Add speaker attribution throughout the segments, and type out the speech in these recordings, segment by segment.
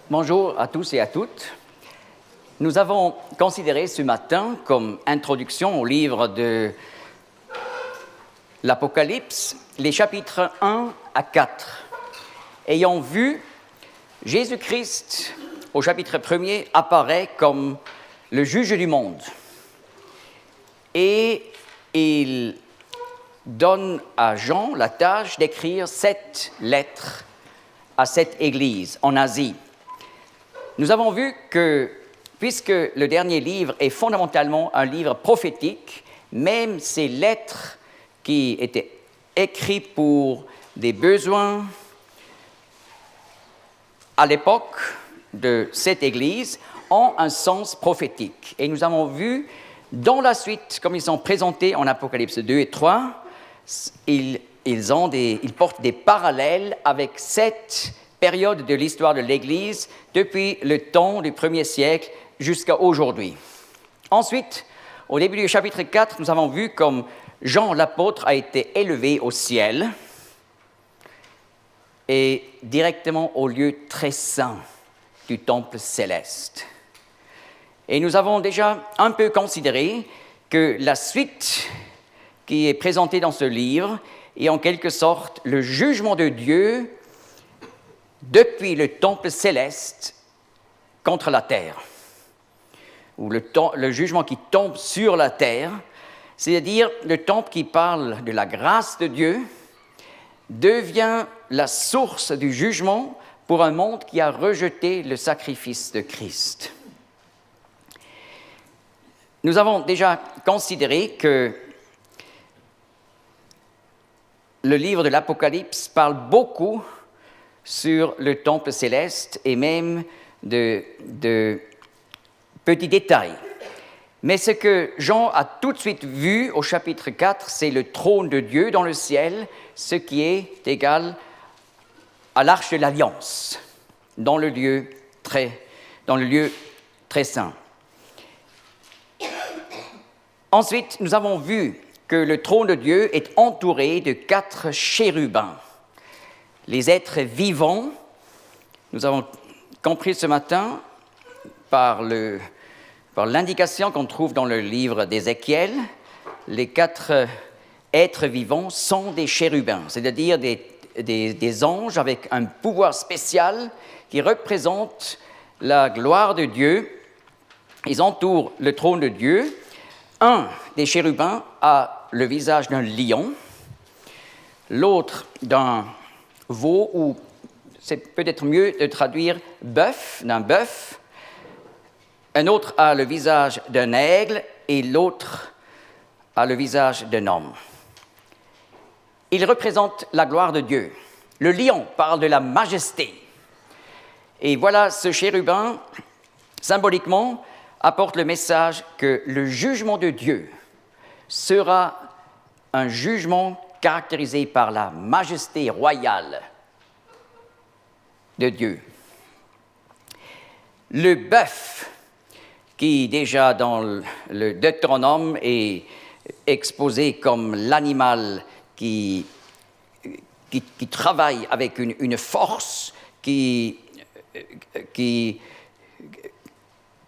Speaker 1: Bonjour à tous et à toutes. Nous avons considéré ce matin comme introduction au livre de l'Apocalypse les chapitres 1 à 4. Ayant vu, Jésus-Christ, au chapitre 1er, apparaît comme le juge du monde. Et il donne à Jean la tâche d'écrire 7 lettres à cette église en Asie. Nous avons vu que, puisque le dernier livre est fondamentalement un livre prophétique, même ces lettres qui étaient écrites pour des besoins à l'époque de cette Église ont un sens prophétique. Et nous avons vu, dans la suite, comme ils sont présentés en Apocalypse 2 et 3, ils portent des parallèles avec cette période de l'histoire de l'Église depuis le temps du 1er siècle jusqu'à aujourd'hui. Ensuite, au début du chapitre 4, nous avons vu comme Jean l'apôtre a été élevé au ciel et directement au lieu très saint du temple céleste. Et nous avons déjà un peu considéré que la suite qui est présentée dans ce livre est en quelque sorte le jugement de Dieu depuis le temple céleste contre la terre, ou le jugement qui tombe sur la terre, c'est-à-dire le temple qui parle de la grâce de Dieu, devient la source du jugement pour un monde qui a rejeté le sacrifice de Christ. Nous avons déjà considéré que le livre de l'Apocalypse parle beaucoup sur le temple céleste et même de petits détails. Mais ce que Jean a tout de suite vu au chapitre 4, c'est le trône de Dieu dans le ciel, ce qui est égal à l'arche de l'Alliance, dans le lieu très saint. Ensuite, nous avons vu que le trône de Dieu est entouré de 4 chérubins. Les êtres vivants, nous avons compris ce matin par l'indication qu'on trouve dans le livre d'Ézéchiel, les 4 êtres vivants sont des chérubins, c'est-à-dire des anges avec un pouvoir spécial qui représente la gloire de Dieu. Ils entourent le trône de Dieu. Un des chérubins a le visage d'un lion, l'autre d'un veau, ou c'est peut-être mieux de traduire d'un bœuf. Un autre a le visage d'un aigle et l'autre a le visage d'un homme. Ils représentent la gloire de Dieu. Le lion parle de la majesté. Et voilà, ce chérubin, symboliquement, apporte le message que le jugement de Dieu sera un jugement caractérisé par la majesté royale de Dieu. Le bœuf, qui déjà dans le Deutéronome est exposé comme l'animal qui travaille avec une force qui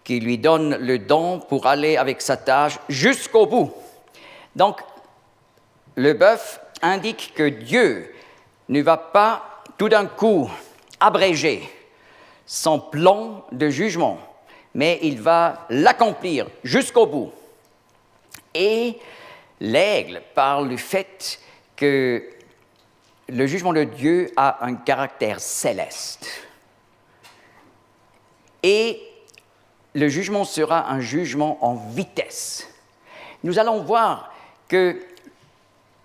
Speaker 1: lui donne le don pour aller avec sa tâche jusqu'au bout. Donc, le bœuf indique que Dieu ne va pas tout d'un coup abréger son plan de jugement, mais il va l'accomplir jusqu'au bout. Et l'aigle parle du fait que le jugement de Dieu a un caractère céleste. Et le jugement sera un jugement en vitesse. Nous allons voir que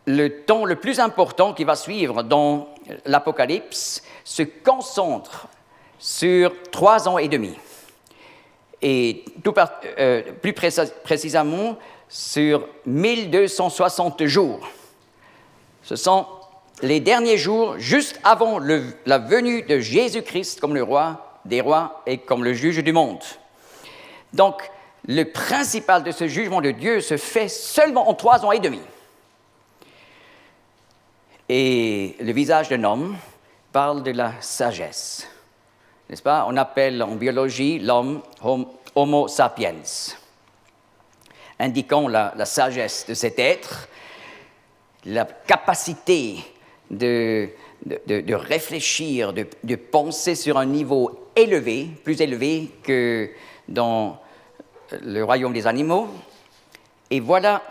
Speaker 1: le temps le plus important qui va suivre dans l'Apocalypse se concentre sur 3 ans et demi. Et plus précisément sur 1260 jours. Ce sont les derniers jours juste avant la venue de Jésus-Christ comme le roi des rois et comme le juge du monde. Donc, le principal de ce jugement de Dieu se fait seulement en 3 ans et demi. Et le visage d'un homme parle de la sagesse. n'est-ce pas? On appelle en biologie l'homme Homo sapiens, indiquant la sagesse de cet être, la capacité de réfléchir, de penser sur un niveau élevé, plus élevé que dans le royaume des animaux. Et voilà,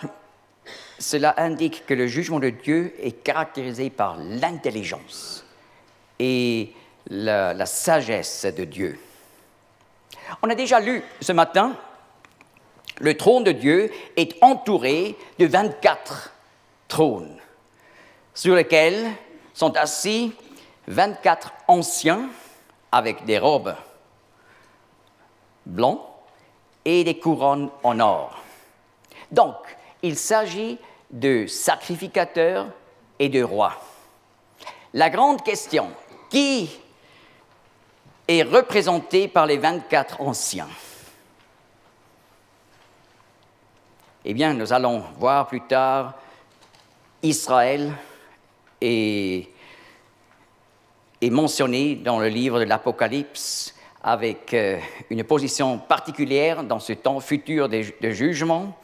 Speaker 1: cela indique que le jugement de Dieu est caractérisé par l'intelligence et la sagesse de Dieu. On a déjà lu ce matin, le trône de Dieu est entouré de 24 trônes sur lesquels sont assis 24 anciens avec des robes blanches et des couronnes en or. Donc, il s'agit de sacrificateurs et de rois. La grande question, qui est représenté par les 24 anciens? Eh bien, nous allons voir plus tard Israël est mentionné dans le livre de l'Apocalypse avec une position particulière dans ce temps futur de jugement.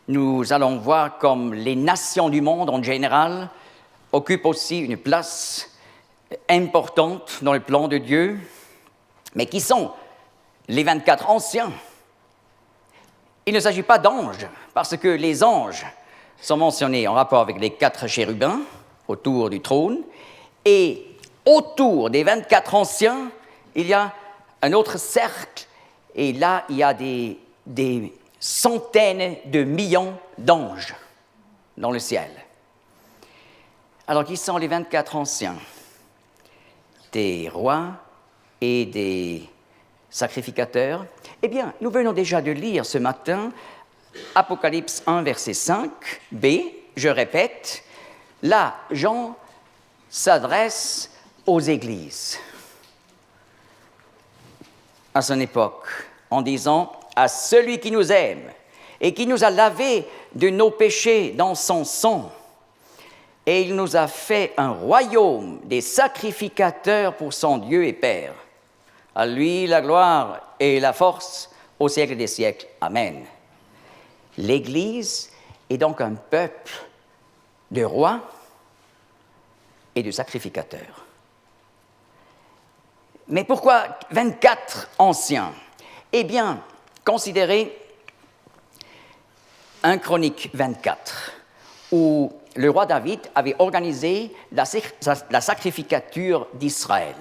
Speaker 1: Nous allons voir comme les nations du monde en général occupent aussi une place importante dans le plan de Dieu. Mais qui sont les 24 anciens? Il ne s'agit pas d'anges, parce que les anges sont mentionnés en rapport avec les 4 chérubins autour du trône, et autour des 24 anciens, il y a un autre cercle, et là, il y a des centaines de millions d'anges dans le ciel. Alors, qui sont les 24 anciens? Des rois et des sacrificateurs. Eh bien, nous venons déjà de lire ce matin Apocalypse 1, verset 5b, je répète, là, Jean s'adresse aux églises à son époque en disant « À celui qui nous aime et qui nous a lavés de nos péchés dans son sang, et il nous a fait un royaume des sacrificateurs pour son Dieu et Père. À lui la gloire et la force au siècle des siècles. Amen. » L'Église est donc un peuple de rois et de sacrificateurs. Mais pourquoi 24 anciens? Eh bien, considérez 1 Chronique 24, où le roi David avait organisé la sacrificature d'Israël.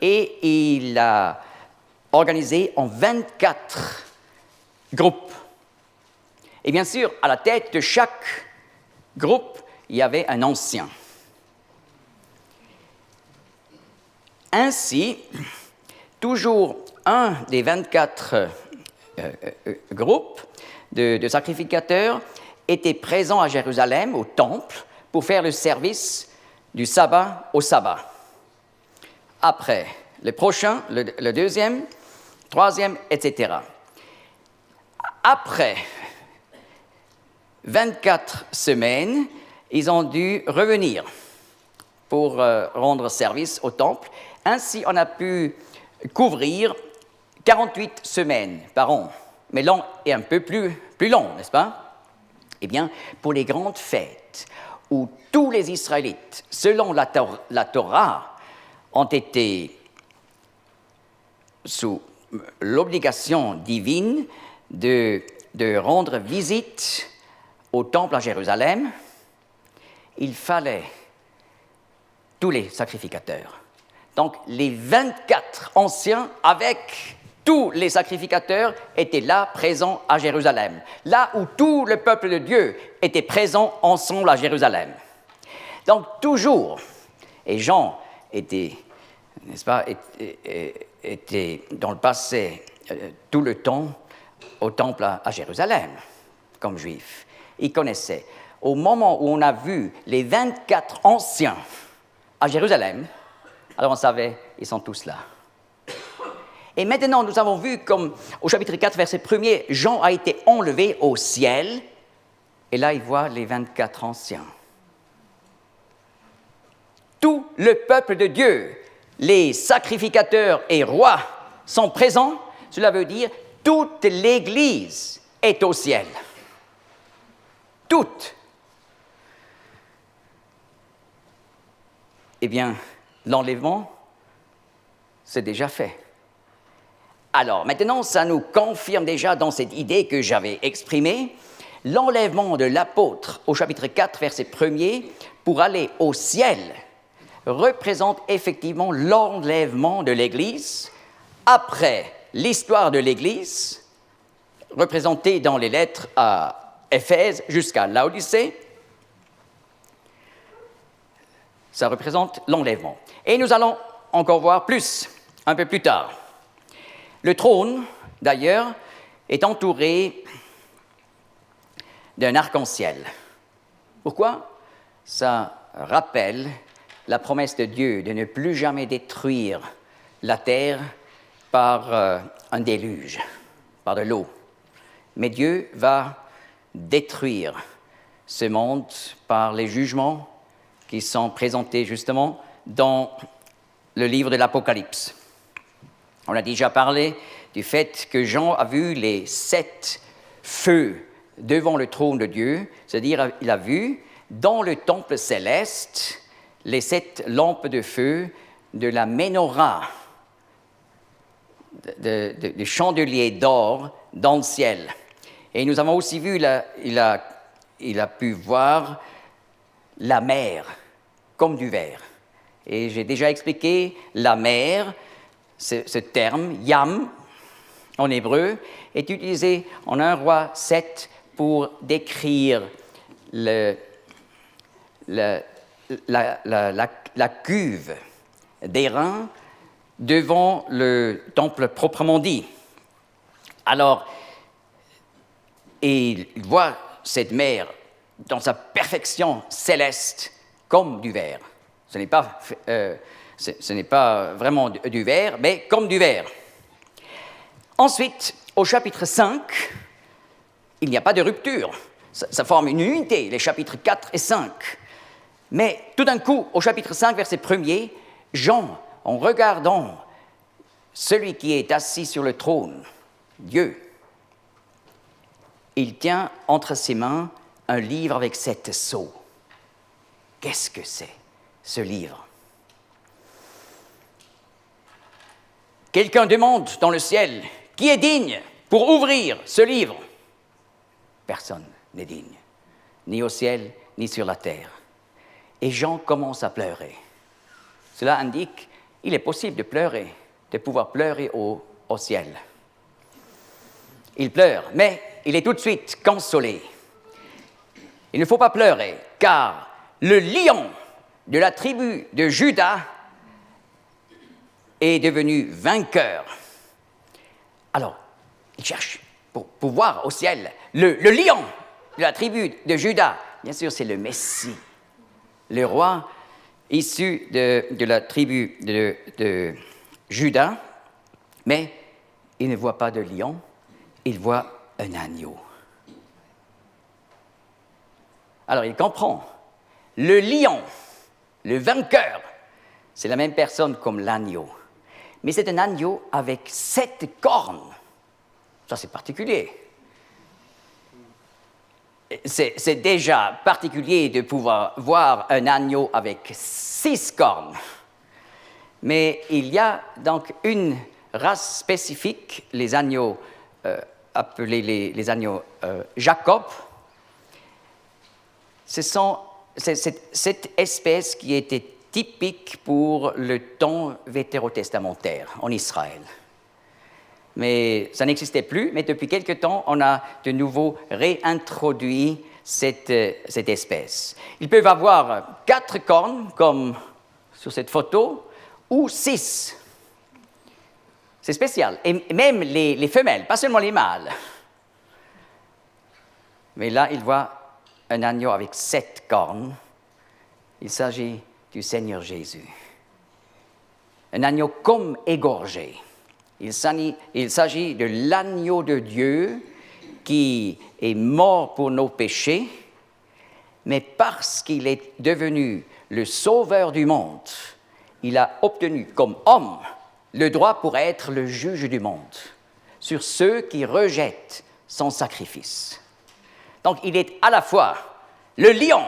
Speaker 1: Et il l'a organisé en 24 groupes. Et bien sûr, à la tête de chaque groupe, il y avait un ancien. Ainsi, toujours un des 24 groupes de sacrificateurs était présent à Jérusalem, au temple, pour faire le service du sabbat au sabbat. Après, le prochain, le deuxième, troisième, etc. Après 24 semaines, ils ont dû revenir pour rendre service au temple. Ainsi, on a pu couvrir 48 semaines par an. Mais l'an est un peu plus long, n'est-ce pas? Eh bien, pour les grandes fêtes où tous les Israélites, selon la Torah, ont été sous l'obligation divine de rendre visite au temple à Jérusalem, il fallait tous les sacrificateurs. Donc, les 24 anciens, avec tous les sacrificateurs, étaient là, présents à Jérusalem. Là où tout le peuple de Dieu était présent ensemble à Jérusalem. Donc, toujours, et Jean était, n'est-ce pas, était dans le passé tout le temps au temple à Jérusalem, comme juif. Il connaissait. Au moment où on a vu les 24 anciens à Jérusalem, alors on savait, ils sont tous là. Et maintenant, nous avons vu comme au chapitre 4, verset 1er, Jean a été enlevé au ciel, et là il voit les 24 anciens. Tout le peuple de Dieu les sacrificateurs et rois sont présents, cela veut dire toute l'Église est au ciel. Toute. Eh bien, l'enlèvement, c'est déjà fait. Alors, maintenant, ça nous confirme déjà dans cette idée que j'avais exprimée, l'enlèvement de l'apôtre au chapitre 4, verset 1er, pour aller au ciel, représente effectivement l'enlèvement de l'Église après l'histoire de l'Église, représentée dans les lettres à Éphèse jusqu'à Laodicée. Ça représente l'enlèvement. Et nous allons encore voir plus, un peu plus tard. Le trône, d'ailleurs, est entouré d'un arc-en-ciel. Pourquoi? Ça rappelle la promesse de Dieu de ne plus jamais détruire la terre par un déluge, par de l'eau. Mais Dieu va détruire ce monde par les jugements qui sont présentés justement dans le livre de l'Apocalypse. On a déjà parlé du fait que Jean a vu les 7 feux devant le trône de Dieu, c'est-à-dire il a vu dans le temple céleste les 7 lampes de feu de la menorah, des chandeliers d'or dans le ciel. Et nous avons aussi vu, il a pu voir la mer comme du verre. Et j'ai déjà expliqué la mer, ce terme, yam, en hébreu, est utilisé en 1 Roi 7 pour décrire la cuve d'airain devant le temple proprement dit. Alors, et il voit cette mer dans sa perfection céleste comme du verre. Ce n'est pas vraiment du verre, mais comme du verre. Ensuite, au chapitre 5, il n'y a pas de rupture. Ça forme une unité, les chapitres 4 et 5. Mais tout d'un coup, au chapitre 5, verset 1er, Jean, en regardant celui qui est assis sur le trône, Dieu, il tient entre ses mains un livre avec 7 sceaux. Qu'est-ce que c'est, ce livre? Quelqu'un demande dans le ciel, qui est digne pour ouvrir ce livre? Personne n'est digne, ni au ciel, ni sur la terre. Et Jean commence à pleurer. Cela indique qu'il est possible de pleurer, de pouvoir pleurer au ciel. Il pleure, mais il est tout de suite consolé. Il ne faut pas pleurer, car le lion de la tribu de Juda est devenu vainqueur. Alors, il cherche pour voir au ciel le lion de la tribu de Juda. Bien sûr, c'est le Messie, le roi issu de la tribu de Juda, mais il ne voit pas de lion, il voit un agneau. Alors, il comprend. Le lion, le vainqueur, c'est la même personne comme l'agneau. Mais c'est un agneau avec 7 cornes. Ça, c'est particulier. C'est déjà particulier de pouvoir voir un agneau avec 6 cornes. Mais il y a donc une race spécifique, les agneaux appelés les agneaux Jacob. C'est cette espèce qui était typique pour le temps vétérotestamentaire en Israël. Mais ça n'existait plus, mais depuis quelque temps, on a de nouveau réintroduit cette espèce. Ils peuvent avoir 4 cornes, comme sur cette photo, ou 6. C'est spécial. Et même les femelles, pas seulement les mâles. Mais là, il voit un agneau avec 7 cornes. Il s'agit du Seigneur Jésus. Un agneau comme égorgé. Il s'agit de l'agneau de Dieu qui est mort pour nos péchés, mais parce qu'il est devenu le sauveur du monde, il a obtenu comme homme le droit pour être le juge du monde sur ceux qui rejettent son sacrifice. Donc il est à la fois le lion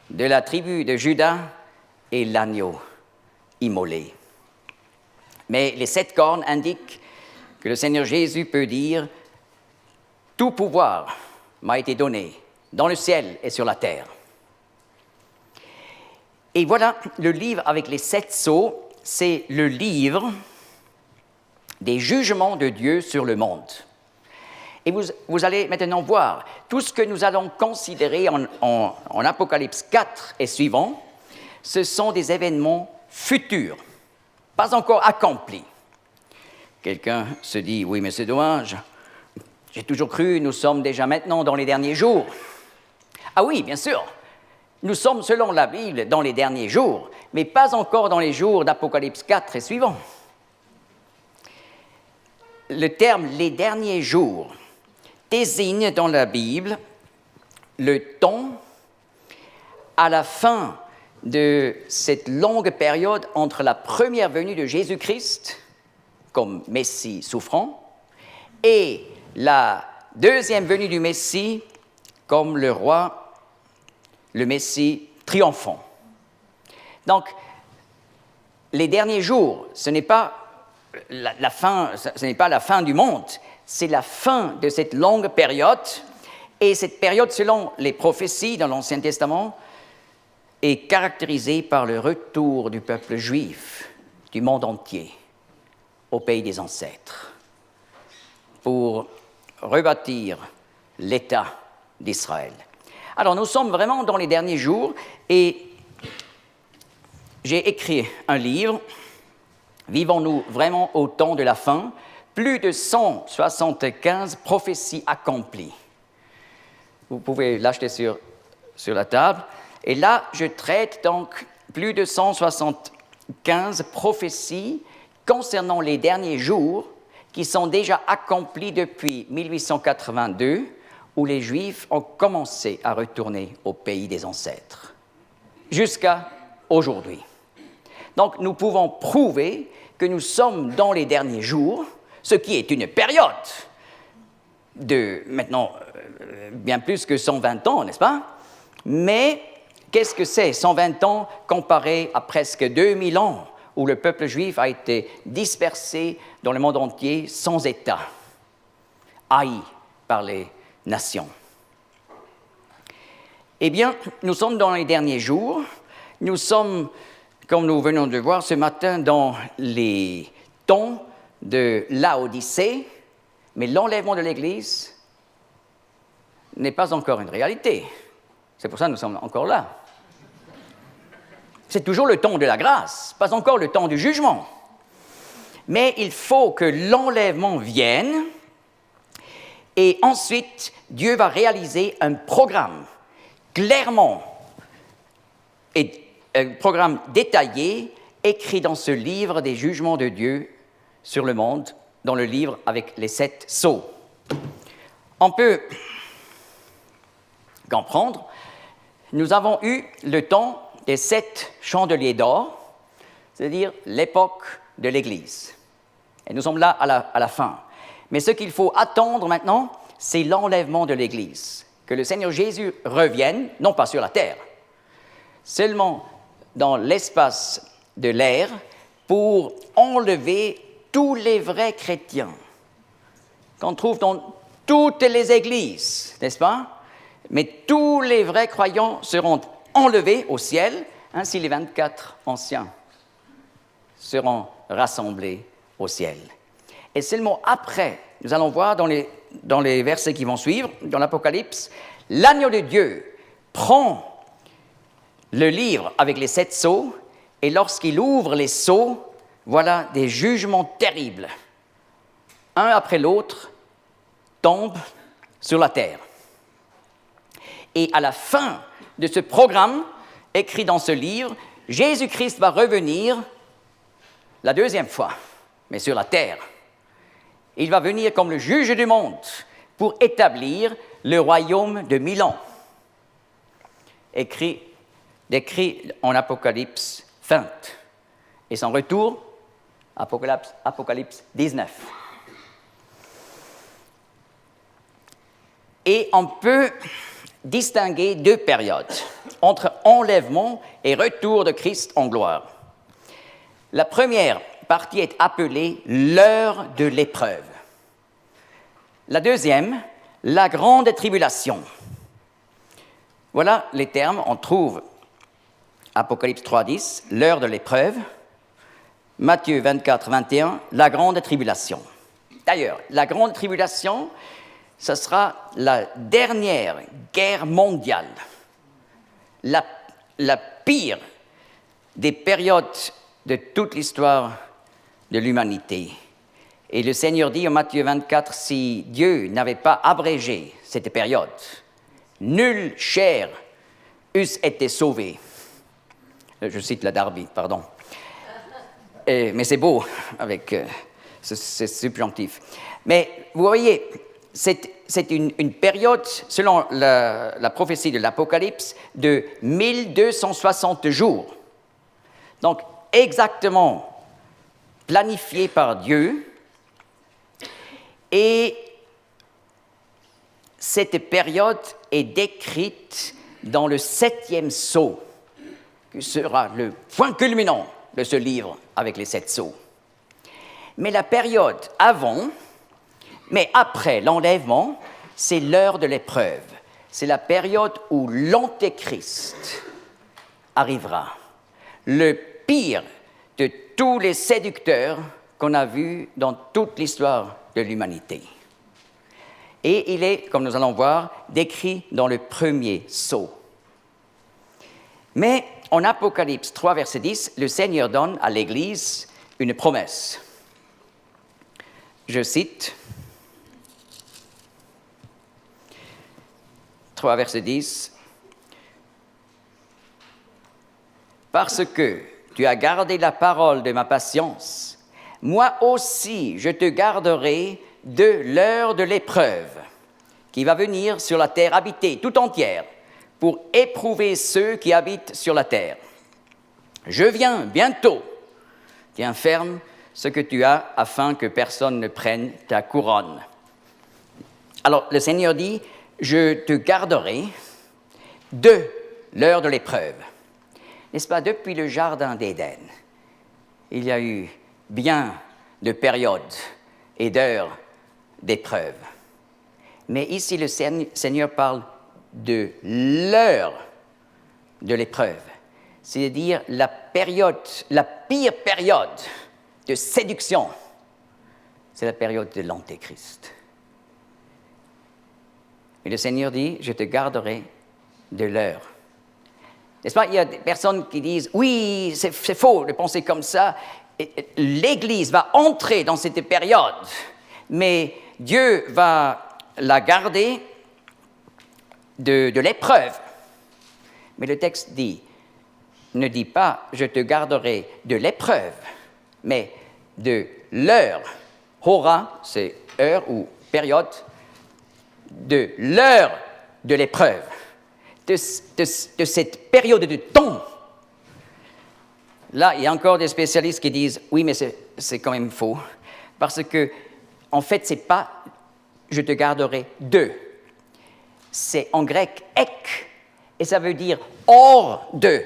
Speaker 1: de la tribu de Juda et l'agneau immolé. Mais les 7 cornes indiquent que le Seigneur Jésus peut dire « Tout pouvoir m'a été donné dans le ciel et sur la terre ». Et voilà, le livre avec les 7 sceaux, c'est le livre des jugements de Dieu sur le monde. Et vous allez maintenant voir, tout ce que nous allons considérer en Apocalypse 4 et suivant, ce sont des événements futurs, pas encore accomplis. Quelqu'un se dit, oui, mais c'est dommage, j'ai toujours cru, nous sommes déjà maintenant dans les derniers jours. Ah oui, bien sûr, nous sommes selon la Bible dans les derniers jours, mais pas encore dans les jours d'Apocalypse 4 et suivant. Le terme « les derniers jours » désigne dans la Bible le temps à la fin de cette longue période entre la première venue de Jésus-Christ comme Messie souffrant et la deuxième venue du Messie comme le roi, le Messie triomphant. Donc, les derniers jours, ce n'est pas la fin, ce n'est pas la fin du monde, c'est la fin de cette longue période. Et cette période, selon les prophéties dans l'Ancien Testament, est caractérisée par le retour du peuple juif du monde entier au pays des ancêtres pour rebâtir l'État d'Israël. Alors, nous sommes vraiment dans les derniers jours et j'ai écrit un livre, Vivons-nous vraiment au temps de la fin? Plus de 175 prophéties accomplies. Vous pouvez l'acheter sur la table. Et là, je traite donc plus de 175 prophéties concernant les derniers jours qui sont déjà accomplies depuis 1882, où les Juifs ont commencé à retourner au pays des ancêtres, jusqu'à aujourd'hui. Donc, nous pouvons prouver que nous sommes dans les derniers jours, ce qui est une période de, maintenant, bien plus que 120 ans, n'est-ce pas? Mais qu'est-ce que c'est 120 ans comparé à presque 2000 ans où le peuple juif a été dispersé dans le monde entier sans État, haï par les nations? Eh bien, nous sommes dans les derniers jours, nous sommes, comme nous venons de voir ce matin, dans les temps de Laodicée, mais l'enlèvement de l'Église n'est pas encore une réalité. C'est pour ça que nous sommes encore là. C'est toujours le temps de la grâce, pas encore le temps du jugement. Mais il faut que l'enlèvement vienne et ensuite Dieu va réaliser un programme clairement et un programme détaillé écrit dans ce livre des jugements de Dieu sur le monde, dans le livre avec les 7 sceaux. On peut comprendre, nous avons eu le temps des 7 chandeliers d'or, c'est-à-dire l'époque de l'Église. Et nous sommes là à la fin. Mais ce qu'il faut attendre maintenant, c'est l'enlèvement de l'Église. Que le Seigneur Jésus revienne, non pas sur la terre, seulement dans l'espace de l'air, pour enlever tous les vrais chrétiens qu'on trouve dans toutes les églises, n'est-ce pas? Mais tous les vrais croyants seront enlevés au ciel, ainsi les 24 anciens seront rassemblés au ciel. Et seulement après, nous allons voir dans les versets qui vont suivre, dans l'Apocalypse, l'agneau de Dieu prend le livre avec les 7 sceaux, et lorsqu'il ouvre les sceaux, voilà des jugements terribles. Un après l'autre tombent sur la terre. Et à la fin de ce programme, écrit dans ce livre, Jésus-Christ va revenir la deuxième fois, mais sur la terre. Il va venir comme le juge du monde pour établir le royaume de 1000 ans, décrit en Apocalypse feinte. Et son retour, Apocalypse 19. Et on peut distinguer deux périodes entre enlèvement et retour de Christ en gloire. La première partie est appelée l'heure de l'épreuve. La deuxième, la grande tribulation. Voilà les termes, on trouve Apocalypse 3.10, l'heure de l'épreuve, Matthieu 24.21, la grande tribulation. D'ailleurs, la grande tribulation, ce sera la dernière guerre mondiale, la pire des périodes de toute l'histoire de l'humanité. Et le Seigneur dit en Matthieu 24, si Dieu n'avait pas abrégé cette période, nulle chair eusse été sauvée. Je cite la Darby, pardon. Mais c'est beau avec ce subjonctif. Mais vous voyez, c'est une période, selon la prophétie de l'Apocalypse, de 1260 jours. Donc, exactement planifié par Dieu. Et cette période est décrite dans le 7e sceau, qui sera le point culminant de ce livre avec les 7 sceaux. Mais la période avant, mais après l'enlèvement, c'est l'heure de l'épreuve. C'est la période où l'Antéchrist arrivera. Le pire de tous les séducteurs qu'on a vus dans toute l'histoire de l'humanité. Et il est, comme nous allons voir, décrit dans le premier sceau. Mais en Apocalypse 3, verset 10, le Seigneur donne à l'Église une promesse. Je cite, 3, verset 10, « Parce que tu as gardé la parole de ma patience, moi aussi je te garderai de l'heure de l'épreuve qui va venir sur la terre habitée tout entière pour éprouver ceux qui habitent sur la terre. Je viens bientôt. Tiens ferme ce que tu as afin que personne ne prenne ta couronne. » Alors le Seigneur dit, je te garderai de l'heure de l'épreuve. N'est-ce pas, depuis le jardin d'Éden, il y a eu bien de périodes et d'heures d'épreuve. Mais ici, le Seigneur parle de l'heure de l'épreuve, c'est-à-dire la pire période de séduction, c'est la période de l'Antéchrist. Et le Seigneur dit, je te garderai de l'heure. N'est-ce pas, il y a des personnes qui disent, oui, c'est faux de penser comme ça, l'Église va entrer dans cette période, mais Dieu va la garder de l'épreuve. Mais le texte ne dit pas, je te garderai de l'épreuve, mais de l'heure. Hora, c'est heure ou période, de l'heure de l'épreuve, de cette période de temps. Là, il y a encore des spécialistes qui disent, oui, mais c'est quand même faux, parce que, en fait, c'est pas « je te garderai de ». C'est en grec « ek », et ça veut dire « hors de ».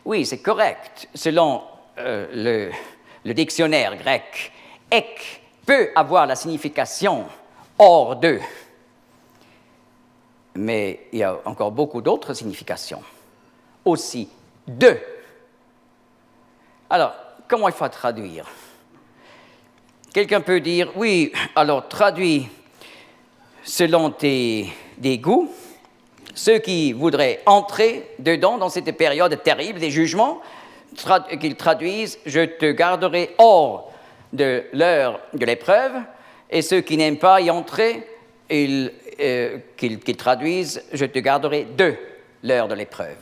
Speaker 1: Oui, c'est correct, selon le dictionnaire grec. « Ek » peut avoir la signification « hors de », mais il y a encore beaucoup d'autres significations. Aussi « de ». Alors, comment il faut traduire ? Quelqu'un peut dire, oui, alors traduis selon tes goûts, ceux qui voudraient entrer dedans dans cette période terrible des jugements, qu'ils traduisent, je te garderai hors de l'heure de l'épreuve, et ceux qui n'aiment pas y entrer, qu'ils traduisent, je te garderai de l'heure de l'épreuve.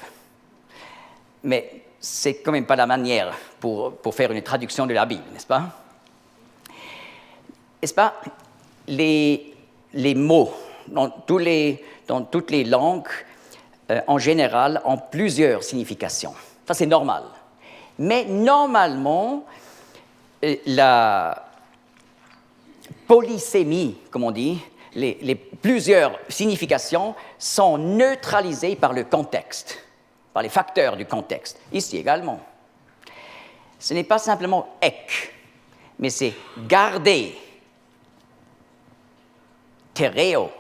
Speaker 1: Mais c'est quand même pas la manière pour faire une traduction de la Bible, n'est-ce pas? N'est-ce pas? Les mots, dans toutes les langues, en général en plusieurs significations. Ça, c'est normal. Mais normalement, la polysémie, comme on dit, les plusieurs significations sont neutralisées par le contexte, par les facteurs du contexte, ici également. Ce n'est pas simplement « ek », mais c'est « garder », « tereo »,«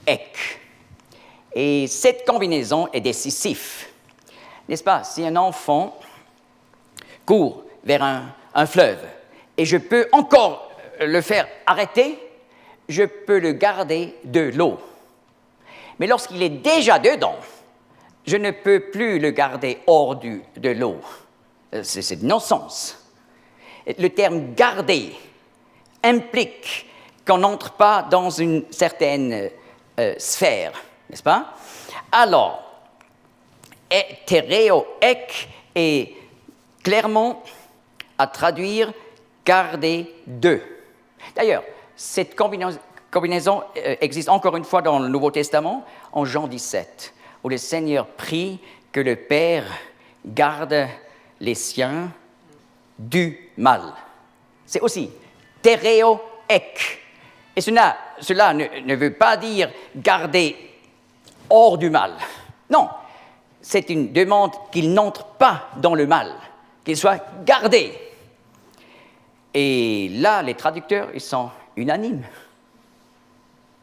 Speaker 1: ek ». Et cette combinaison est décisive. N'est-ce pas? Si un enfant court vers un fleuve et je peux encore le faire arrêter, je peux le garder de l'eau. Mais lorsqu'il est déjà dedans, je ne peux plus le garder hors de l'eau. C'est de non-sens. Le terme « garder » implique qu'on n'entre pas dans une certaine sphère, n'est-ce pas? Alors, tereo ek est clairement à traduire « garder de ». D'ailleurs, cette combinaison existe encore une fois dans le Nouveau Testament, en Jean 17, où le Seigneur prie que le Père garde les siens du mal. C'est aussi tereo ek. Et cela ne veut pas dire garder hors du mal. Non, c'est une demande qu'il n'entre pas dans le mal, qu'il soit gardé. Et là, les traducteurs, ils sont unanimes.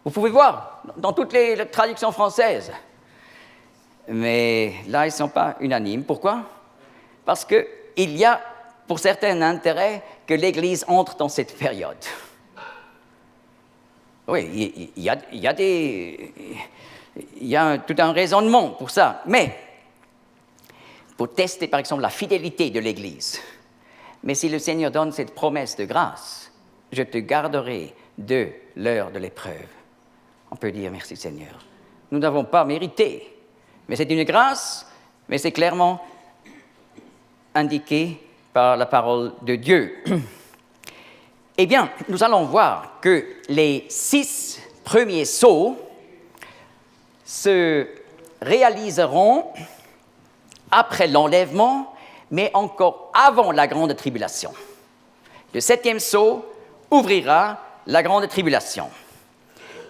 Speaker 1: Vous pouvez voir dans toutes les traductions françaises. Mais là, ils ne sont pas unanimes. Pourquoi? Parce qu'il y a, pour certains, un intérêt que l'Église entre dans cette période. Oui, il y a tout un raisonnement pour ça. Mais, pour tester, par exemple, la fidélité de l'Église, mais si le Seigneur donne cette promesse de grâce, je te garderai de l'heure de l'épreuve. On peut dire merci Seigneur. Nous n'avons pas mérité, mais c'est une grâce, mais c'est clairement indiqué par la parole de Dieu. Eh bien, nous allons voir que les 6 premiers sceaux se réaliseront après l'enlèvement, mais encore avant la grande tribulation. Le 7e sceau ouvrira la grande tribulation.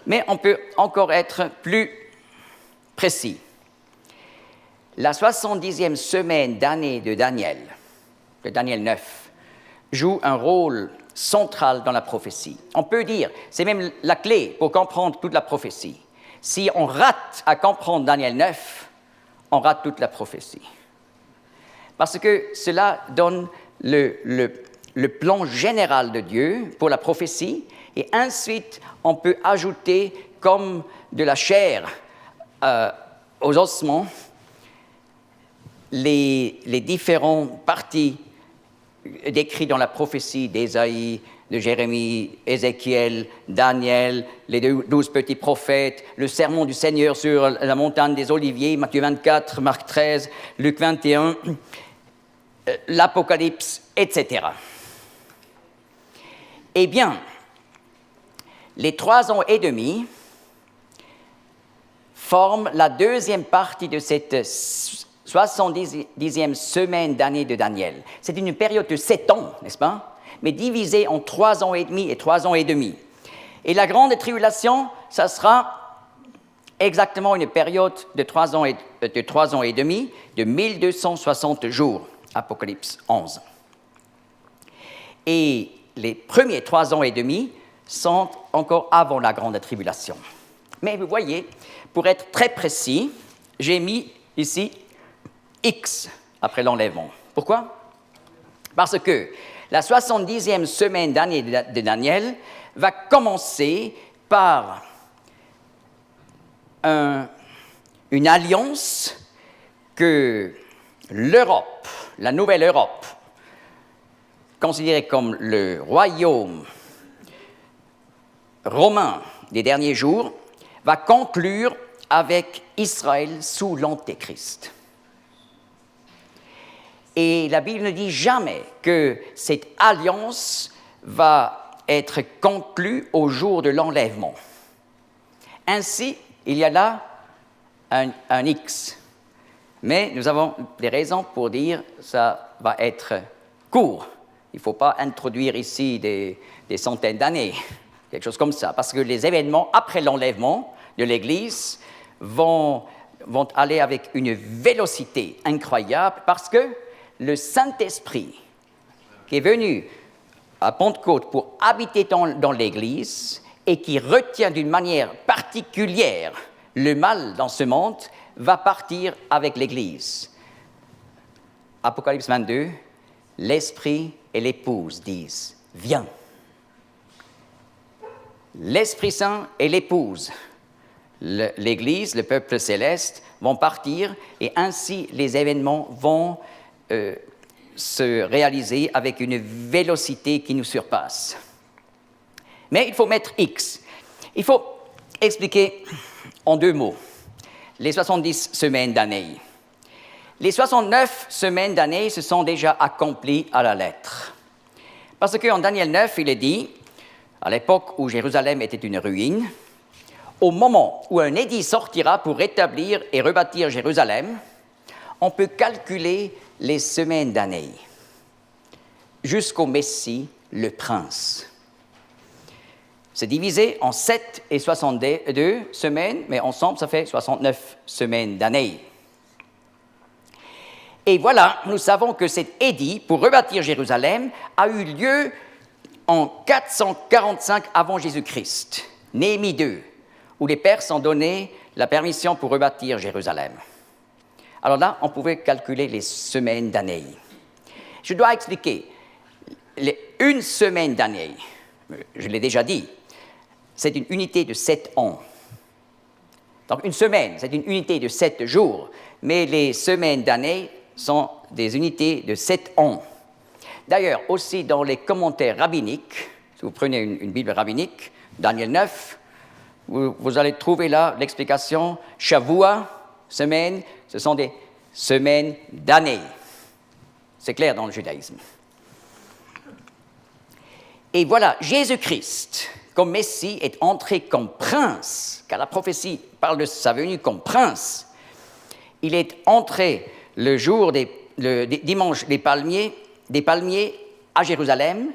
Speaker 1: Mais on peut encore être plus précis. La 70e semaine d'année de Daniel 9, joue un rôle central dans la prophétie. On peut dire, c'est même la clé pour comprendre toute la prophétie. Si on rate à comprendre Daniel 9, on rate toute la prophétie. Parce que cela donne le plan général de Dieu pour la prophétie, et ensuite on peut ajouter comme de la chair aux ossements les différentes parties décrites dans la prophétie d'Ésaïe, de Jérémie, Ézéchiel, Daniel, les 12 petits prophètes, le sermon du Seigneur sur la montagne des Oliviers, Matthieu 24, Marc 13, Luc 21, l'Apocalypse, etc. Eh bien, les 3 ans et demi forment la deuxième partie de cette 70e semaine d'année de Daniel. C'est une période de 7 ans, n'est-ce pas? Mais divisée en 3 ans et demi et 3 ans et demi. Et la grande tribulation, ça sera exactement une période de 3 ans et demi, de 1260 jours, Apocalypse 11. Et les premiers 3 ans et demi sont encore avant la grande tribulation. Mais vous voyez, pour être très précis, j'ai mis ici X après l'enlèvement. Pourquoi? Parce que la 70e semaine d'année de Daniel va commencer par une alliance que l'Europe, la nouvelle Europe, considérée comme le royaume romain des derniers jours, va conclure avec Israël sous l'Antéchrist. Et la Bible ne dit jamais que cette alliance va être conclue au jour de l'enlèvement. Ainsi, il y a là un X. Mais nous avons des raisons pour dire que ça va être court. Il ne faut pas introduire ici des centaines d'années, quelque chose comme ça, parce que les événements après l'enlèvement de l'Église vont aller avec une vélocité incroyable, parce que le Saint-Esprit qui est venu à Pentecôte pour habiter dans l'Église et qui retient d'une manière particulière le mal dans ce monde, va partir avec l'Église. Apocalypse 22, l'Esprit et l'épouse disent « Viens ». L'Esprit Saint et l'épouse, l'Église, le peuple céleste, vont partir et ainsi les événements vont se réaliser avec une vélocité qui nous surpasse. Mais il faut mettre X. Il faut expliquer en 2 mots les 70 semaines d'année. Les 69 semaines d'année se sont déjà accomplies à la lettre. Parce qu'en Daniel 9, il est dit, à l'époque où Jérusalem était une ruine, au moment où un édit sortira pour rétablir et rebâtir Jérusalem, on peut calculer les semaines d'année jusqu'au Messie, le Prince. C'est divisé en 7 et 62 semaines, mais ensemble, ça fait 69 semaines d'année. Et voilà, nous savons que cet édit pour rebâtir Jérusalem a eu lieu en 445 avant Jésus-Christ, Néhémie 2, où les Perses ont donné la permission pour rebâtir Jérusalem. Alors là, on pouvait calculer les semaines d'année. Je dois expliquer, une semaine d'année, je l'ai déjà dit, c'est une unité de 7 ans. Donc une semaine, c'est une unité de 7 jours, mais les semaines d'année sont des unités de 7 ans. D'ailleurs, aussi dans les commentaires rabbiniques, si vous prenez une Bible rabbinique, Daniel 9, vous allez trouver là l'explication Shavua, semaine, ce sont des semaines d'année. C'est clair dans le judaïsme. Et voilà, Jésus-Christ, comme Messie, est entré comme prince, car la prophétie parle de sa venue comme prince. Il est entré le jour dimanche des palmiers à Jérusalem.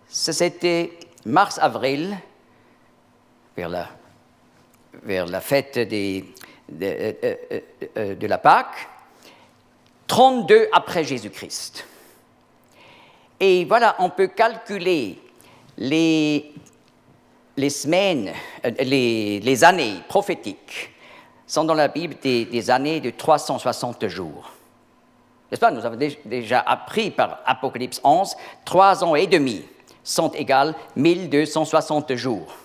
Speaker 1: C'était mars-avril, vers la fête de la Pâque, 32 après Jésus-Christ. Et voilà, on peut calculer les semaines, les années prophétiques sont dans la Bible des années de 360 jours. N'est-ce pas? Nous avons déjà appris par Apocalypse 11, 3 ans et demi sont égales 1260 jours.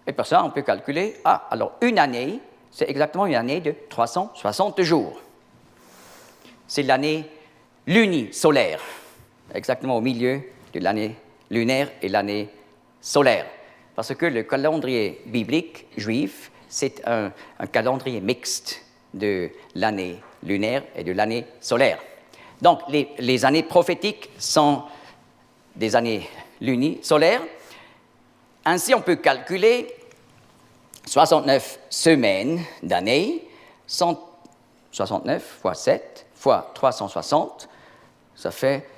Speaker 1: Et pour ça, on peut calculer, alors une année, c'est exactement une année de 360 jours. C'est l'année lunisolaire, exactement au milieu de l'année lunaire et l'année solaire. Parce que le calendrier biblique juif, c'est un calendrier mixte de l'année lunaire et de l'année solaire. Donc, les années prophétiques sont des années lunisolaires. Ainsi, on peut calculer 69 semaines d'année, 69 fois 7 fois 360, ça fait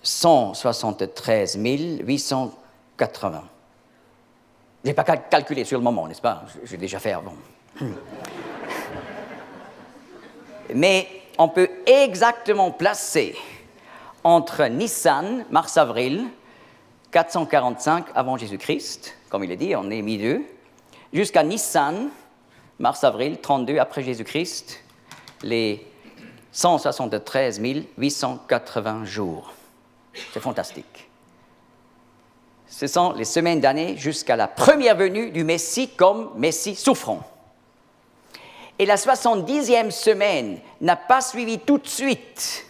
Speaker 1: 173 880. Je n'ai pas calculé sur le moment, n'est-ce pas? J'ai déjà fait avant. Mais on peut exactement placer entre Nissan, mars-avril, 445 avant Jésus-Christ, comme il est dit, on est mi-2, jusqu'à Nissan, mars-avril, 32 après Jésus-Christ, les 173 880 jours. C'est fantastique. Ce sont les semaines d'année jusqu'à la première venue du Messie comme Messie souffrant. Et la 70e semaine n'a pas suivi tout de suite.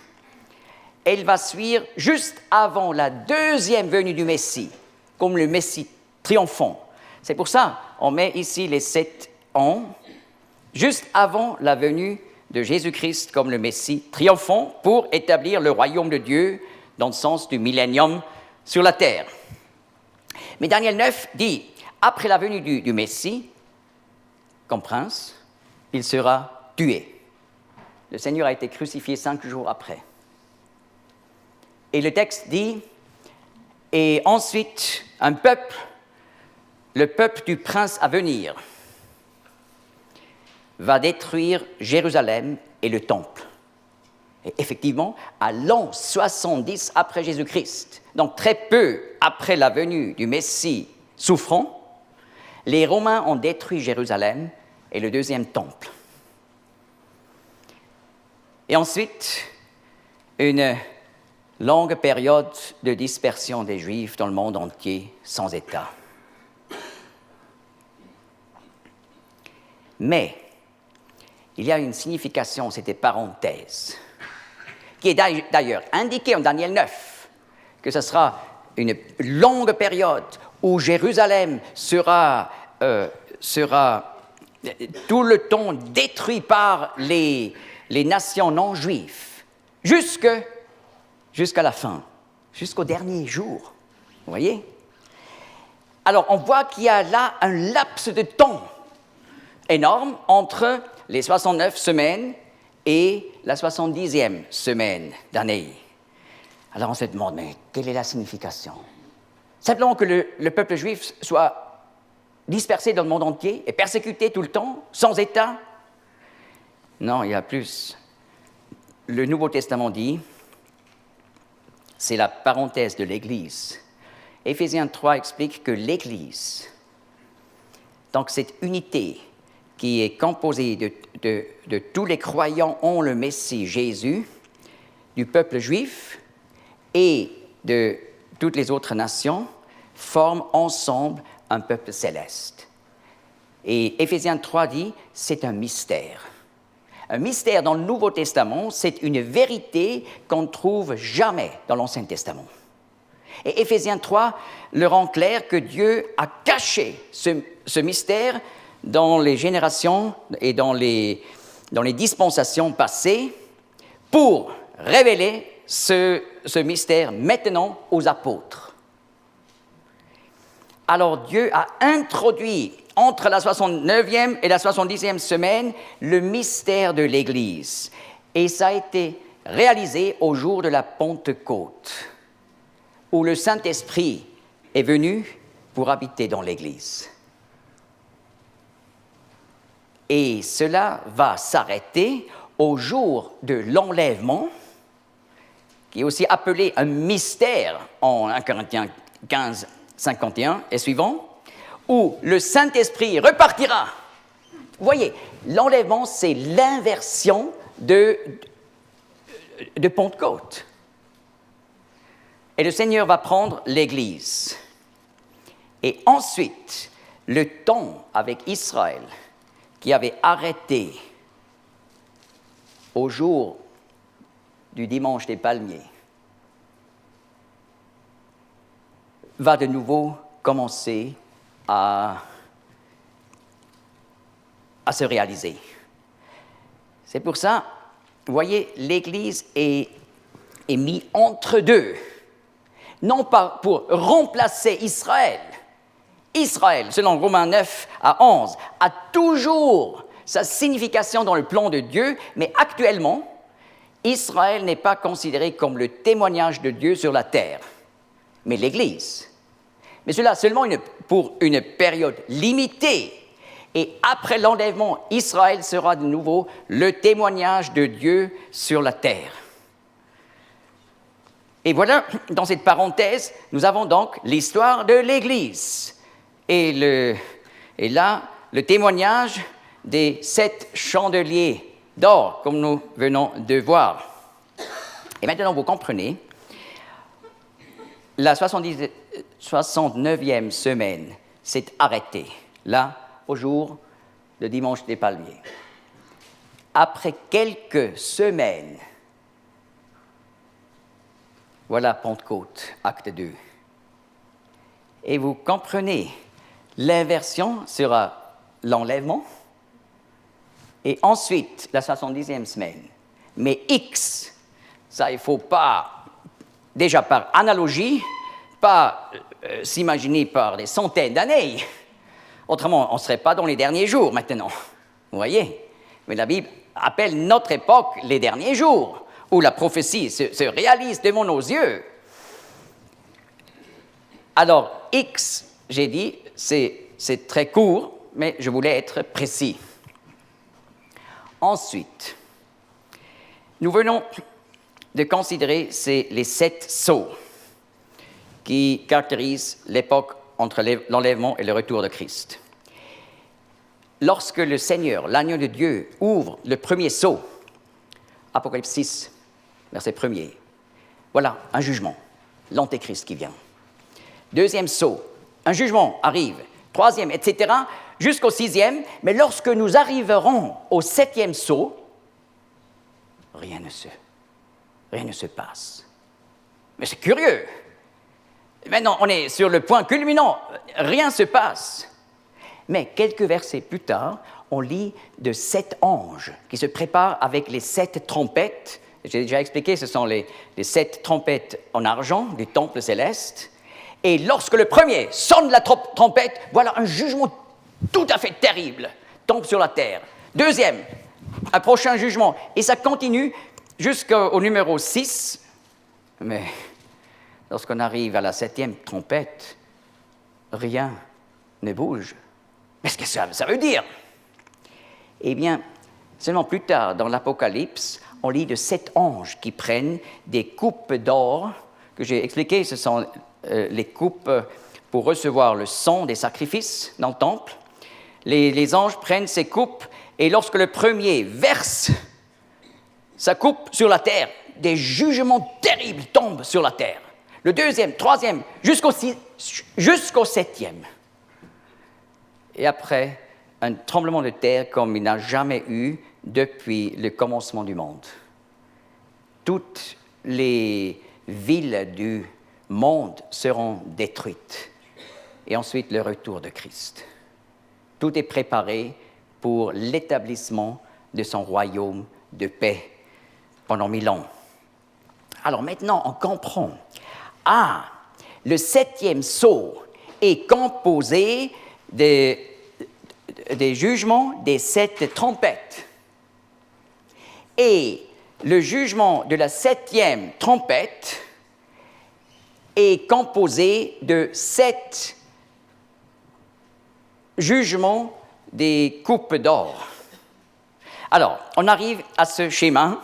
Speaker 1: Elle va suivre juste avant la deuxième venue du Messie, comme le Messie triomphant. C'est pour ça qu'on met ici les 7 ans, juste avant la venue de Jésus-Christ comme le Messie triomphant pour établir le royaume de Dieu dans le sens du millénium sur la terre. Mais Daniel 9 dit, après la venue du Messie, comme prince, il sera tué. Le Seigneur a été crucifié 5 jours après. Et le texte dit, et ensuite un peuple, le peuple du prince à venir, va détruire Jérusalem et le temple. Et effectivement, à l'an 70 après Jésus-Christ, donc très peu après la venue du Messie souffrant, les Romains ont détruit Jérusalem et le deuxième temple. Et ensuite, une longue période de dispersion des Juifs dans le monde entier sans État. Mais il y a une signification, c'était parenthèse, qui est d'ailleurs indiquée en Daniel 9, que ce sera une longue période où Jérusalem sera tout le temps détruit par les nations non juives, jusqu'à la fin, jusqu'au dernier jour. Vous voyez? Alors, on voit qu'il y a là un laps de temps énorme entre les 69 semaines et la 70e semaine d'année. Alors, on se demande, mais quelle est la signification? Simplement que le peuple juif soit dispersé dans le monde entier et persécuté tout le temps, sans État? Non, il y a plus. Le Nouveau Testament dit, c'est la parenthèse de l'Église. Éphésiens 3 explique que l'Église, donc cette unité qui est composée de tous les croyants en le Messie Jésus, du peuple juif et de toutes les autres nations, forment ensemble un peuple céleste. Et Éphésiens 3 dit, c'est un mystère. Un mystère dans le Nouveau Testament, c'est une vérité qu'on ne trouve jamais dans l'Ancien Testament. Et Éphésiens 3 le rend clair que Dieu a caché ce mystère dans les générations et dans les dispensations passées pour révéler ce mystère maintenant aux apôtres. Alors Dieu a introduit entre la 69e et la 70e semaine le mystère de l'Église. Et ça a été réalisé au jour de la Pentecôte, où le Saint-Esprit est venu pour habiter dans l'Église. Et cela va s'arrêter au jour de l'enlèvement, qui est aussi appelé un mystère en 1 Corinthiens 15, 51 et suivant, où le Saint-Esprit repartira. Vous voyez, l'enlèvement, c'est l'inversion de Pentecôte. Et le Seigneur va prendre l'Église. Et ensuite, le temps avec Israël, qui avait arrêté au jour du dimanche des palmiers, va de nouveau commencer à se réaliser. C'est pour ça, vous voyez, l'Église est mise entre deux, non pas pour remplacer Israël. Israël, selon Romains 9 à 11, a toujours sa signification dans le plan de Dieu, mais actuellement, Israël n'est pas considéré comme le témoignage de Dieu sur la terre, mais l'Église. Mais cela seulement pour une période limitée. Et après l'enlèvement, Israël sera de nouveau le témoignage de Dieu sur la terre. Et voilà, dans cette parenthèse, nous avons donc l'histoire de l'Église. Et là, le témoignage des 7 chandeliers d'or, comme nous venons de voir. Et maintenant, vous comprenez, la 69e semaine s'est arrêtée, là, au jour de dimanche des palmiers. Après quelques semaines, voilà Pentecôte, acte 2. Et vous comprenez, l'inversion sera l'enlèvement et ensuite la 70e semaine. Mais X, ça il ne faut pas, déjà par analogie, pas s'imaginer par des centaines d'années. Autrement, on ne serait pas dans les derniers jours maintenant. Vous voyez? Mais la Bible appelle notre époque les derniers jours, où la prophétie se réalise devant nos yeux. Alors, X, j'ai dit, c'est très court, mais je voulais être précis. Ensuite, nous venons de considérer les 7 sceaux qui caractérisent l'époque entre l'enlèvement et le retour de Christ. Lorsque le Seigneur, l'agneau de Dieu, ouvre le premier sceau, Apocalypse 6, verset 1er, voilà un jugement, l'Antéchrist qui vient. Deuxième sceau, un jugement arrive. Troisième, etc., jusqu'au 6e. Mais lorsque nous arriverons au 7e sceau, rien ne se passe. Mais c'est curieux. Maintenant, on est sur le point culminant. Rien ne se passe. Mais quelques versets plus tard, on lit de 7 anges qui se préparent avec les 7 trompettes. J'ai déjà expliqué, ce sont les 7 trompettes en argent du temple céleste. Et lorsque le premier sonne la trompette, voilà un jugement tout à fait terrible tombe sur la terre. Deuxième, un prochain jugement. Et ça continue jusqu'au numéro 6. Mais lorsqu'on arrive à la 7e trompette, rien ne bouge. Mais qu'est-ce que ça veut dire? Eh bien, seulement plus tard, dans l'Apocalypse, on lit de 7 anges qui prennent des coupes d'or, que j'ai expliqué, ce sont les coupes pour recevoir le sang des sacrifices dans le temple. Les anges prennent ces coupes et lorsque le premier verse sa coupe sur la terre, des jugements terribles tombent sur la terre. Le deuxième, troisième, jusqu'au 7e. Et après, un tremblement de terre comme il n'a jamais eu depuis le commencement du monde. Toutes les villes du monde seront détruites. Et ensuite, le retour de Christ. Tout est préparé pour l'établissement de son royaume de paix pendant 1000 ans. Alors maintenant, on comprend. Le 7e sceau est composé des jugements des 7 trompettes. Et le jugement de la 7e trompette est composé de 7 jugements des coupes d'or. Alors, on arrive à ce schéma.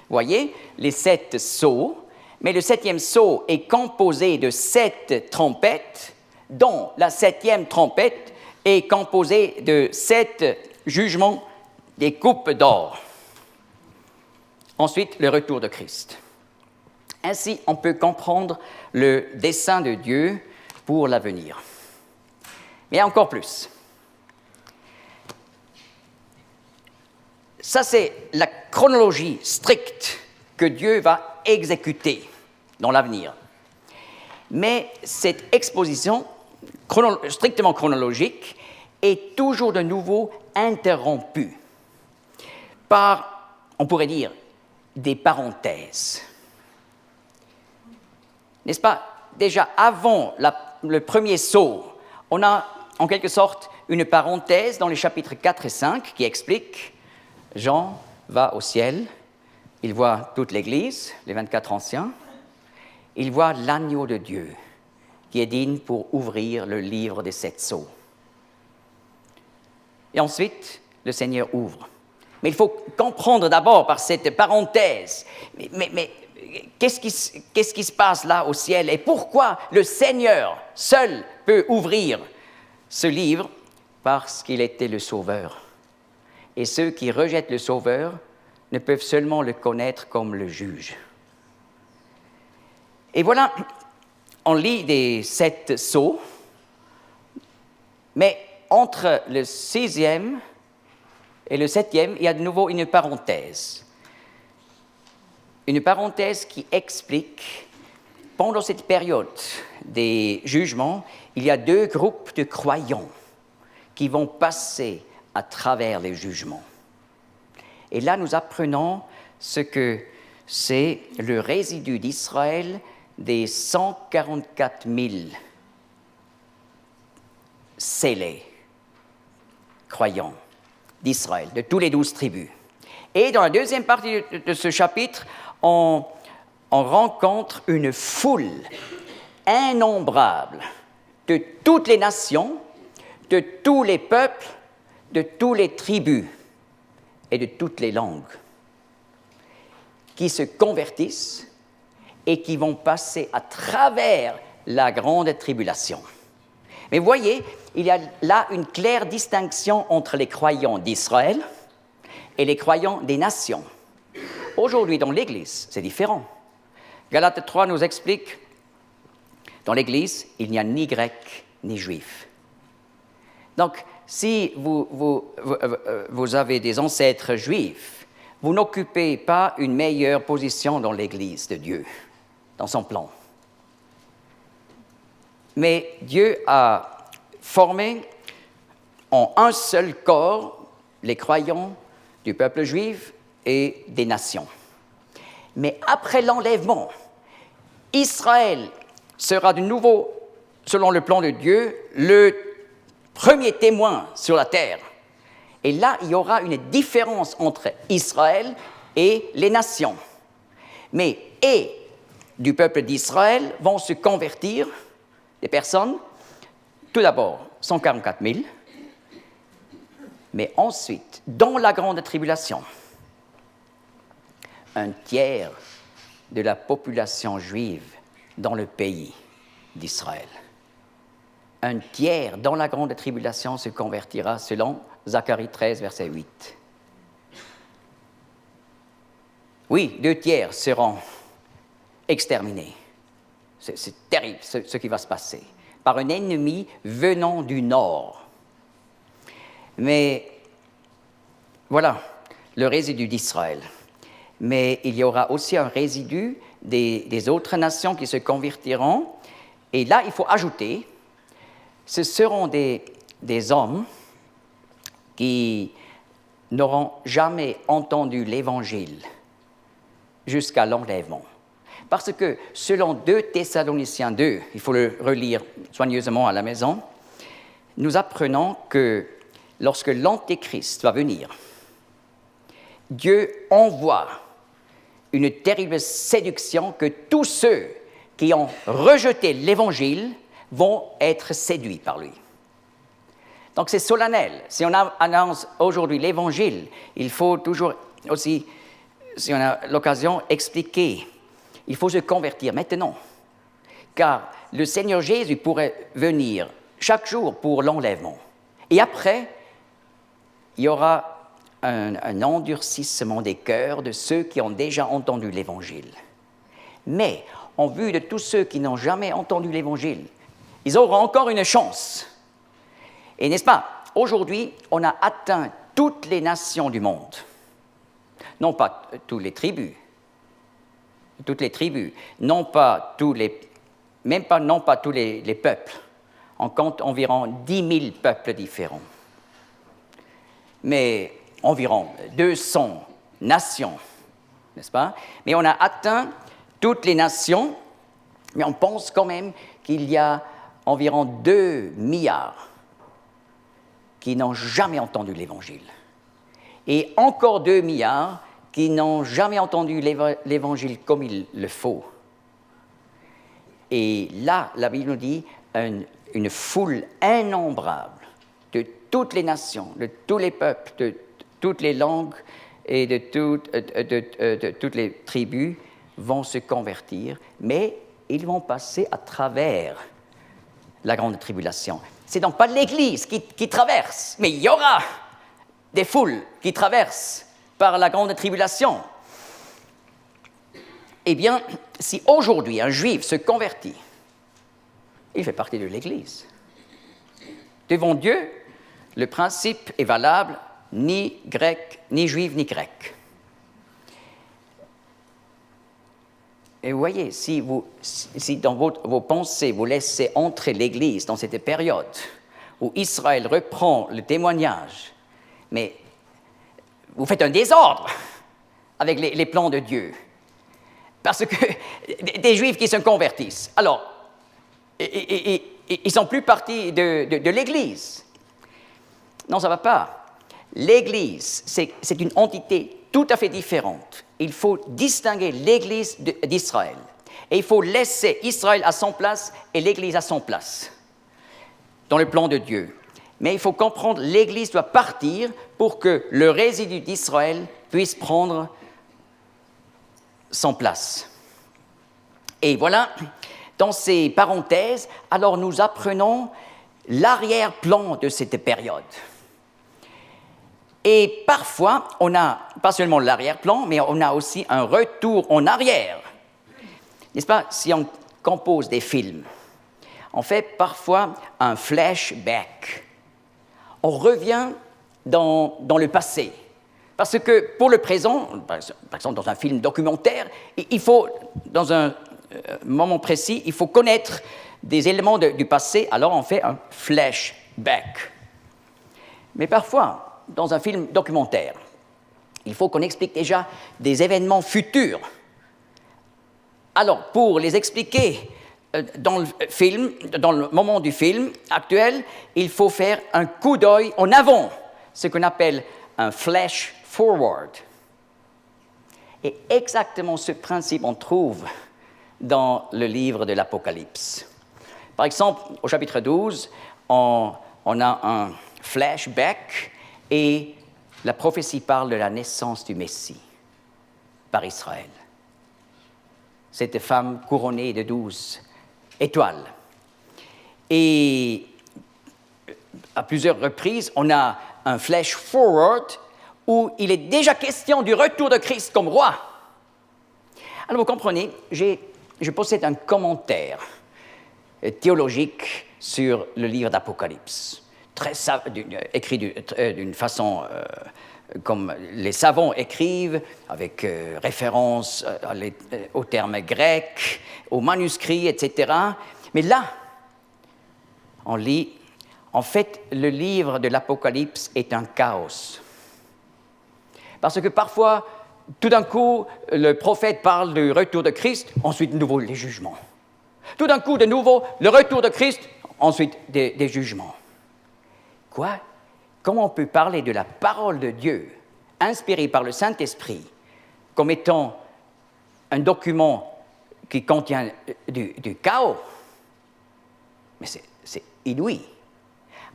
Speaker 1: Vous voyez, les 7 sceaux, mais le 7e sceau est composé de 7 trompettes, dont la 7e trompette est composée de 7 jugements des coupes d'or. Ensuite, le retour de Christ. Ainsi, on peut comprendre le dessein de Dieu pour l'avenir. Mais encore plus. Ça, c'est la chronologie stricte que Dieu va exécuter dans l'avenir. Mais cette exposition strictement chronologique est toujours de nouveau interrompue par, on pourrait dire, des parenthèses. N'est-ce pas? Déjà, avant le premier sceau, on a en quelque sorte une parenthèse dans les chapitres 4 et 5 qui explique Jean va au ciel, il voit toute l'Église, les 24 anciens, il voit l'agneau de Dieu qui est digne pour ouvrir le livre des 7 sceaux. Et ensuite, le Seigneur ouvre. Mais il faut comprendre d'abord par cette parenthèse, mais qu'est-ce qui se passe là au ciel et pourquoi le Seigneur seul peut ouvrir ce livre? Parce qu'il était le Sauveur. Et ceux qui rejettent le Sauveur ne peuvent seulement le connaître comme le juge. Et voilà, on lit des 7 sceaux, mais entre le 6e et le 7e, il y a de nouveau une parenthèse. Une parenthèse qui explique, pendant cette période des jugements, il y a 2 groupes de croyants qui vont passer à travers les jugements. Et là, nous apprenons ce que c'est le résidu d'Israël des 144 000 scellés, croyants, d'Israël, de tous les 12 tribus. Et dans la deuxième partie de ce chapitre, on rencontre une foule innombrable de toutes les nations, de tous les peuples, de toutes les tribus et de toutes les langues qui se convertissent et qui vont passer à travers la grande tribulation. Mais voyez, il y a là une claire distinction entre les croyants d'Israël et les croyants des nations. Aujourd'hui, dans l'Église, c'est différent. Galates 3 nous explique, dans l'Église, il n'y a ni grec ni juif. Donc, si vous avez des ancêtres juifs, vous n'occupez pas une meilleure position dans l'Église de Dieu, dans son plan. Mais Dieu a formé en un seul corps les croyants du peuple juif et des nations. Mais après l'enlèvement, Israël sera de nouveau, selon le plan de Dieu, le premier témoin sur la terre. Et là, il y aura une différence entre Israël et les nations. Mais du peuple d'Israël vont se convertir des personnes, tout d'abord 144 000, mais ensuite, dans la grande tribulation, un tiers de la population juive dans le pays d'Israël. Un tiers dans la grande tribulation se convertira selon Zacharie 13, verset 8. Oui, 2 tiers seront exterminés. C'est terrible ce qui va se passer, par un ennemi venant du nord. Mais voilà le résidu d'Israël. Mais il y aura aussi un résidu des autres nations qui se convertiront. Et là, il faut ajouter, ce seront des hommes qui n'auront jamais entendu l'Évangile jusqu'à l'enlèvement. Parce que selon 2 Thessaloniciens 2, il faut le relire soigneusement à la maison, nous apprenons que lorsque l'Antéchrist va venir, Dieu envoie une terrible séduction que tous ceux qui ont rejeté l'Évangile vont être séduits par lui. Donc c'est solennel. Si on annonce aujourd'hui l'Évangile, il faut toujours aussi, si on a l'occasion, expliquer. Il faut se convertir maintenant, car le Seigneur Jésus pourrait venir chaque jour pour l'enlèvement. Et après, il y aura un endurcissement des cœurs de ceux qui ont déjà entendu l'Évangile. Mais, en vue de tous ceux qui n'ont jamais entendu l'Évangile, ils auront encore une chance. Et n'est-ce pas, aujourd'hui, on a atteint toutes les nations du monde. Non pas toutes les tribus, non pas tous les peuples. On compte environ 10 000 peuples différents. Mais environ 200 nations, n'est-ce pas? Mais on a atteint toutes les nations, mais on pense quand même qu'il y a environ 2 milliards qui n'ont jamais entendu l'Évangile. Et encore 2 milliards qui n'ont jamais entendu l'Évangile comme il le faut. Et là, la Bible nous dit une foule innombrable de toutes les nations, de tous les peuples, de toutes les langues et de toutes les tribus vont se convertir, mais ils vont passer à travers la grande tribulation. C'est donc pas l'Église qui traverse, mais il y aura des foules qui traversent par la grande tribulation. Eh bien, si aujourd'hui un Juif se convertit, il fait partie de l'Église. Devant Dieu, le principe est valable, ni grec, ni juif, ni grec. Et vous voyez, si dans vos pensées, vous laissez entrer l'Église dans cette période où Israël reprend le témoignage, mais vous faites un désordre avec les plans de Dieu. Parce que des Juifs qui se convertissent, alors, ils ne sont plus partis de l'Église. Non, ça ne va pas. L'Église, c'est une entité tout à fait différente. Il faut distinguer l'Église d'Israël. Et il faut laisser Israël à son place et l'Église à son place dans le plan de Dieu. Mais il faut comprendre, l'Église doit partir pour que le résidu d'Israël puisse prendre son place. Et voilà, dans ces parenthèses, alors nous apprenons l'arrière-plan de cette période. Et parfois, on n'a pas seulement l'arrière-plan, mais on a aussi un retour en arrière. N'est-ce pas? Si on compose des films, on fait parfois un flashback. On revient dans le passé. Parce que pour le présent, par exemple dans un film documentaire, il faut, dans un moment précis, il faut connaître des éléments du passé, alors on fait un flashback. Mais parfois, dans un film documentaire, il faut qu'on explique déjà des événements futurs. Alors, pour les expliquer dans le moment du film actuel, il faut faire un coup d'œil en avant, ce qu'on appelle un flash forward. Et exactement ce principe on trouve dans le livre de l'Apocalypse. Par exemple, au chapitre 12, on a un flashback et la prophétie parle de la naissance du Messie par Israël. Cette femme couronnée de 12 étoiles. Et à plusieurs reprises, on a un flash forward où il est déjà question du retour de Christ comme roi. Alors vous comprenez, je possède un commentaire théologique sur le livre d'Apocalypse, écrit d'une façon comme les savants écrivent, avec référence aux termes grecs, aux manuscrits, etc. Mais là, on lit, en fait, le livre de l'Apocalypse est un chaos. Parce que parfois, tout d'un coup, le prophète parle du retour de Christ, ensuite, de nouveau, les jugements. Tout d'un coup, de nouveau, le retour de Christ, ensuite, des jugements. Quoi? Comment on peut parler de la parole de Dieu, inspirée par le Saint-Esprit, comme étant un document qui contient du chaos? Mais c'est inouï.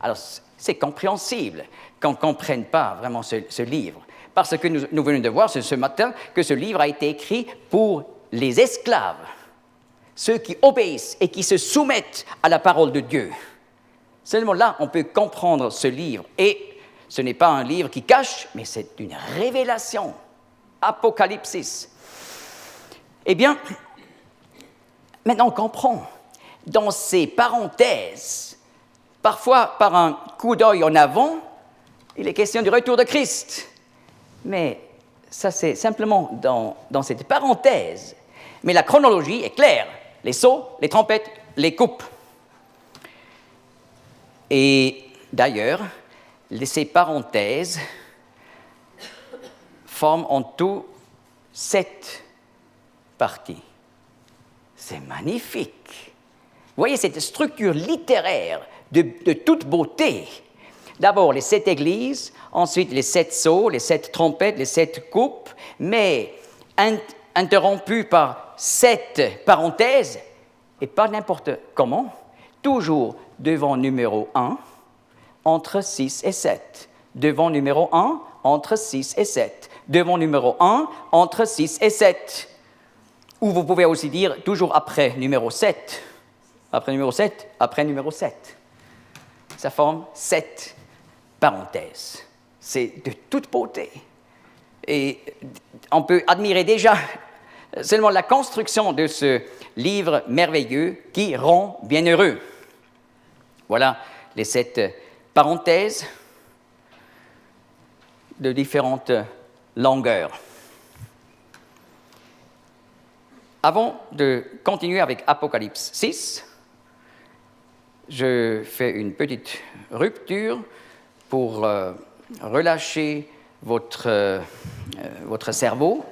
Speaker 1: Alors, c'est compréhensible qu'on ne comprenne pas vraiment ce livre. Parce que nous venons de voir ce matin que ce livre a été écrit pour les esclaves, ceux qui obéissent et qui se soumettent à la parole de Dieu. Seulement là, on peut comprendre ce livre. Et ce n'est pas un livre qui cache, mais c'est une révélation. Apocalypse. Eh bien, maintenant on comprend. Dans ces parenthèses, parfois par un coup d'œil en avant, il est question du retour de Christ. Mais ça, c'est simplement dans cette parenthèse. Mais la chronologie est claire. Les sceaux, les trompettes, les coupes. Et d'ailleurs, ces parenthèses forment en tout 7 parties. C'est magnifique. Vous voyez cette structure littéraire de toute beauté. D'abord les 7 églises, ensuite les 7 sceaux, les 7 trompettes, les 7 coupes, mais interrompues par 7 parenthèses, et pas n'importe comment, toujours devant numéro 1, entre 6 et 7. Devant numéro 1, entre 6 et 7. Devant numéro 1, entre 6 et 7. Ou vous pouvez aussi dire toujours après numéro 7. Après numéro 7, après numéro 7. Ça forme 7 parenthèses. C'est de toute beauté. Et on peut admirer déjà seulement la construction de ce livre merveilleux qui rend bienheureux. Voilà les 7 parenthèses de différentes longueurs. Avant de continuer avec Apocalypse 6, je fais une petite rupture pour relâcher votre cerveau